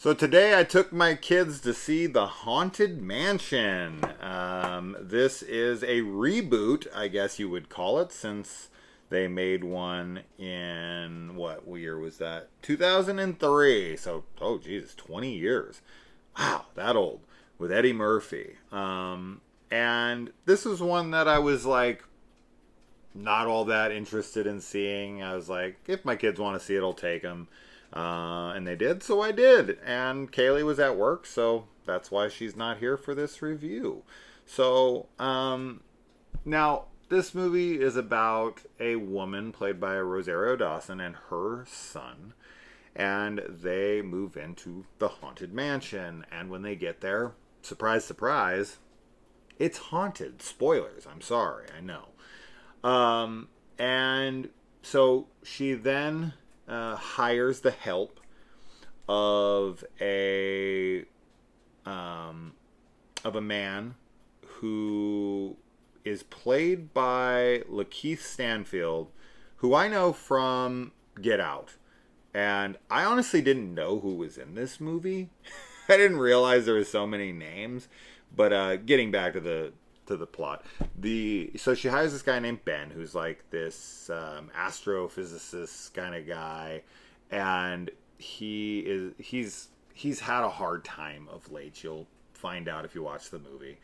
So today I took my kids to see The Haunted Mansion. This is a reboot, I guess you would call it, since they made one in, what year was that? 2003. So, oh Jesus, 20 years. Wow, that old. With Eddie Murphy. And this was one that I was like, not all that interested in seeing. I was like, if my kids want to see it, I'll take them. And they did, so I did. And Kaylee was at work, so that's why she's not here for this review. So, now, this movie is about a woman played by Rosario Dawson and her son. And they move into the Haunted Mansion. And when they get there, surprise, surprise, it's haunted. Spoilers, I'm sorry, I know. And so she then hires the help of a man who is played by Lakeith Stanfield, who I know from Get Out. And I honestly didn't know who was in this movie. I didn't realize there were so many names. But getting back to the plot, so she hires this guy named Ben, who's like this astrophysicist kind of guy, and he's had a hard time of late. You'll find out if you watch the movie.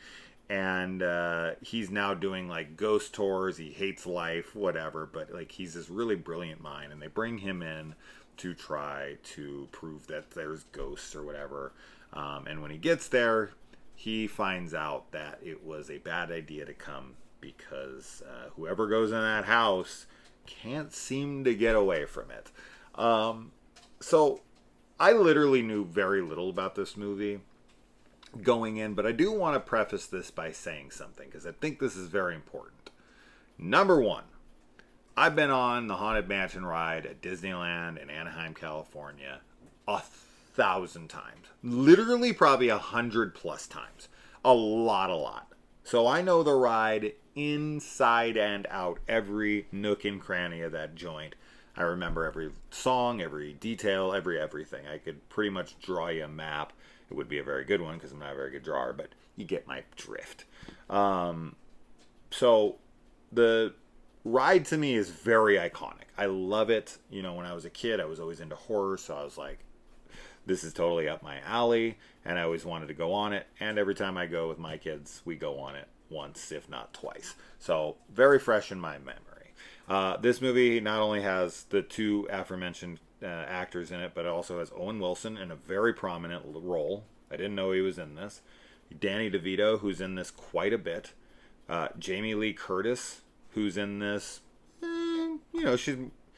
And he's now doing like ghost tours. He hates life, whatever, but like he's this really brilliant mind, and they bring him in to try to prove that there's ghosts or whatever. And when he gets there, he finds out that it was a bad idea to come because whoever goes in that house can't seem to get away from it. So I literally knew very little about this movie going in, but I do want to preface this by saying something because I think this is very important. Number one, I've been on the Haunted Mansion ride at Disneyland in Anaheim, California 1,000 times. Literally probably 100 plus times. A lot. So I know the ride inside and out, every nook and cranny of that joint. I remember every song, every detail, everything. I could pretty much draw you a map. It would be a very good one because I'm not a very good drawer, but you get my drift. So the ride to me is very iconic. I love it. You know, when I was a kid, I was always into horror, so I was like, this is totally up my alley, and I always wanted to go on it. And every time I go with my kids, we go on it once, if not twice. So very fresh in my memory. This movie not only has the two aforementioned actors in it, but it also has Owen Wilson in a very prominent role. I didn't know he was in this. Danny DeVito, who's in this quite a bit. Jamie Lee Curtis, who's in this.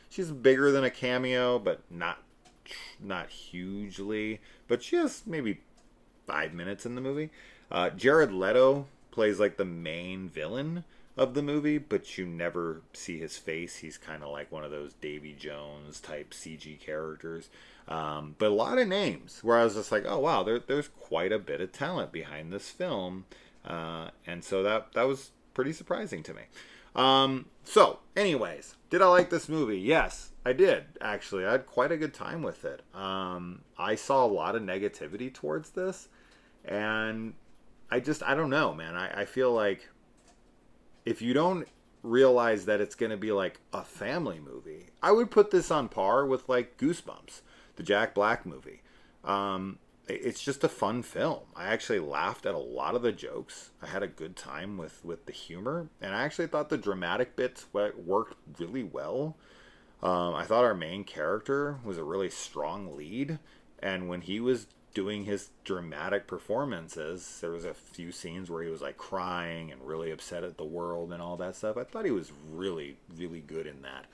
She's bigger than a cameo, but not hugely, but she has maybe 5 minutes in the movie. Jared Leto plays like the main villain of the movie, but you never see his face. He's kind of like one of those Davy Jones type CG characters. But a lot of names where I was just like, oh wow, there's quite a bit of talent behind this film. And so that was pretty surprising to me. So anyways, did I like this movie? Yes, I did, actually. I had quite a good time with it. I saw a lot of negativity towards this, and I don't know, man. I feel like if you don't realize that it's going to be like a family movie, I would put this on par with like Goosebumps, the Jack Black movie. It's just a fun film. I actually laughed at a lot of the jokes. I had a good time with the humor. And I actually thought the dramatic bits worked really well. I thought our main character was a really strong lead. And when he was doing his dramatic performances, there was a few scenes where he was like crying and really upset at the world and all that stuff. I thought he was really, really good in that.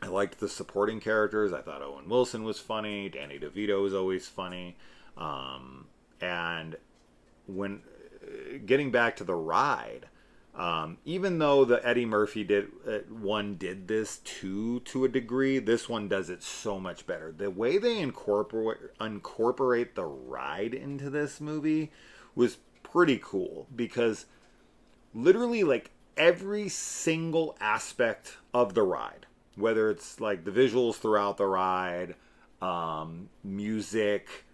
I liked the supporting characters. I thought Owen Wilson was funny. Danny DeVito was always funny. And when getting back to the ride, even though the Eddie Murphy did this to a degree, this one does it so much better. The way they incorporate the ride into this movie was pretty cool, because literally like every single aspect of the ride, whether it's like the visuals throughout the ride, music,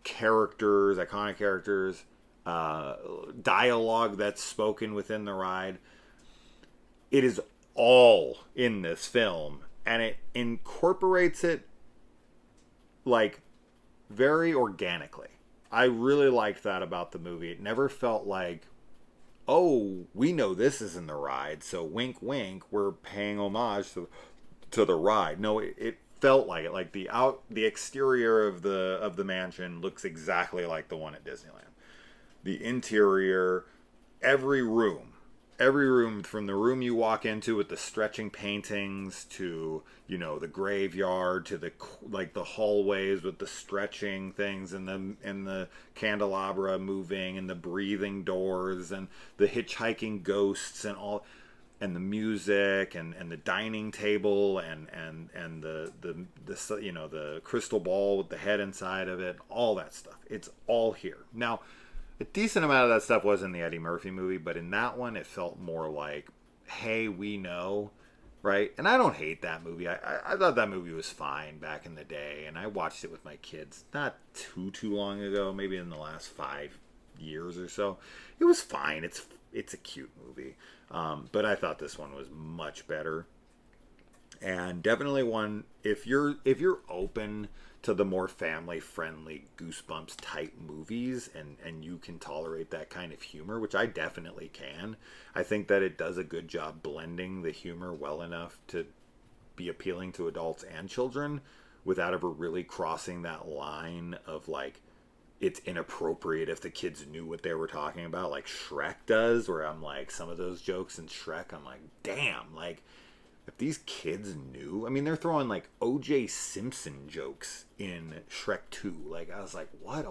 characters, iconic characters, uh, dialogue that's spoken within the ride. It is all in this film, and it incorporates it like very organically. I really liked that about the movie. It never felt like, oh, we know this isn't the ride, so wink, wink, we're paying homage to the ride. No, it felt like it. Like the exterior of the mansion looks exactly like the one at Disneyland. The interior, every room, every room, from the room you walk into with the stretching paintings to, the graveyard, to the like the hallways with the stretching things, and the candelabra moving, and the breathing doors, and the hitchhiking ghosts, and all, and the music, and the dining table, and the crystal ball with the head inside of it, all that stuff. It's all here. Now, a decent amount of that stuff was in the Eddie Murphy movie, but in that one, it felt more like, hey, we know, right? And I don't hate that movie. I thought that movie was fine back in the day, and I watched it with my kids not too long ago, maybe in the last 5 years or so. It was fine. It's a cute movie, but I thought this one was much better, and definitely one, if you're open to the more family friendly Goosebumps type movies, and you can tolerate that kind of humor, which I definitely can. I think that it does a good job blending the humor well enough to be appealing to adults and children without ever really crossing that line of like, it's inappropriate if the kids knew what they were talking about, like Shrek does, where I'm like, some of those jokes in Shrek, I'm like, damn, like, if these kids knew, I mean, they're throwing like O.J. Simpson jokes in Shrek 2. Like, I was like, what?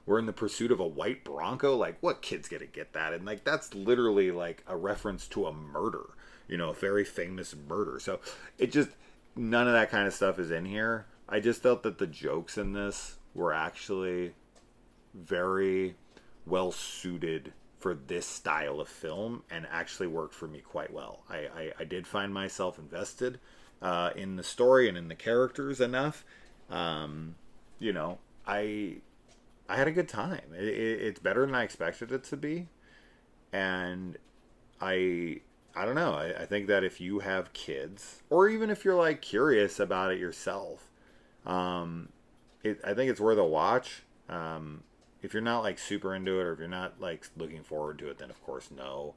We're in the pursuit of a white Bronco? Like, what kid's gonna get that? And like, that's literally like a reference to a murder, a very famous murder. So it just, none of that kind of stuff is in here. I just felt that the jokes in this were actually very well suited for this style of film, and actually worked for me quite well. I did find myself invested in the story and in the characters enough. You know, I had a good time. It's better than I expected it to be, and I don't know. I think that if you have kids, or even if you're like curious about it yourself, I think it's worth a watch. If you're not like super into it, or if you're not like looking forward to it, then of course no.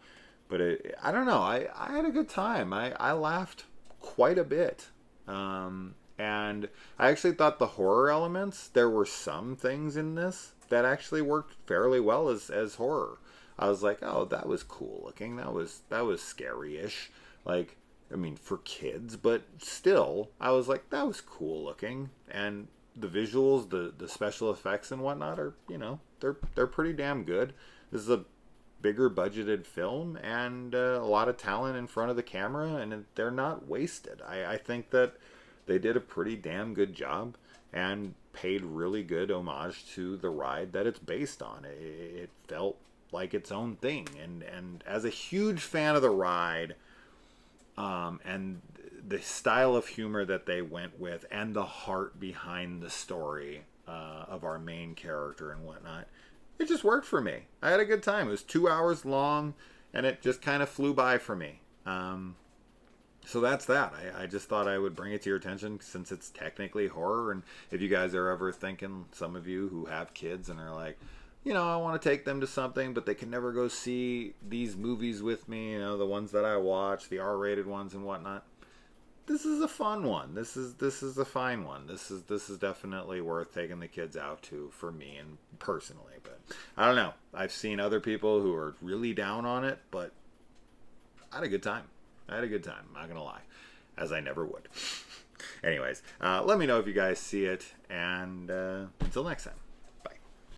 But I don't know. I had a good time. I laughed quite a bit. And I actually thought the horror elements, there were some things in this that actually worked fairly well as horror. I was like, oh, that was cool looking. That was scary-ish. Like, I mean, for kids, but still, I was like, that was cool looking. And the visuals, the special effects and whatnot are, they're pretty damn good. This is a bigger budgeted film, and a lot of talent in front of the camera, and they're not wasted. I think that they did a pretty damn good job and paid really good homage to the ride that it's based on. It felt like its own thing, and as a huge fan of the ride, and the style of humor that they went with, and the heart behind the story of our main character and whatnot, it just worked for me. I had a good time. It was 2 hours long, and it just kind of flew by for me. So that's that. I just thought I would bring it to your attention since it's technically horror. And if you guys are ever thinking, some of you who have kids and are like, I want to take them to something, but they can never go see these movies with me, the ones that I watch, the R-rated ones and whatnot. This is a fun one. This is a fine one. This is definitely worth taking the kids out to, for me and personally. But I don't know. I've seen other people who are really down on it, but I had a good time. I'm not gonna lie, as I never would. Anyways, let me know if you guys see it, and until next time.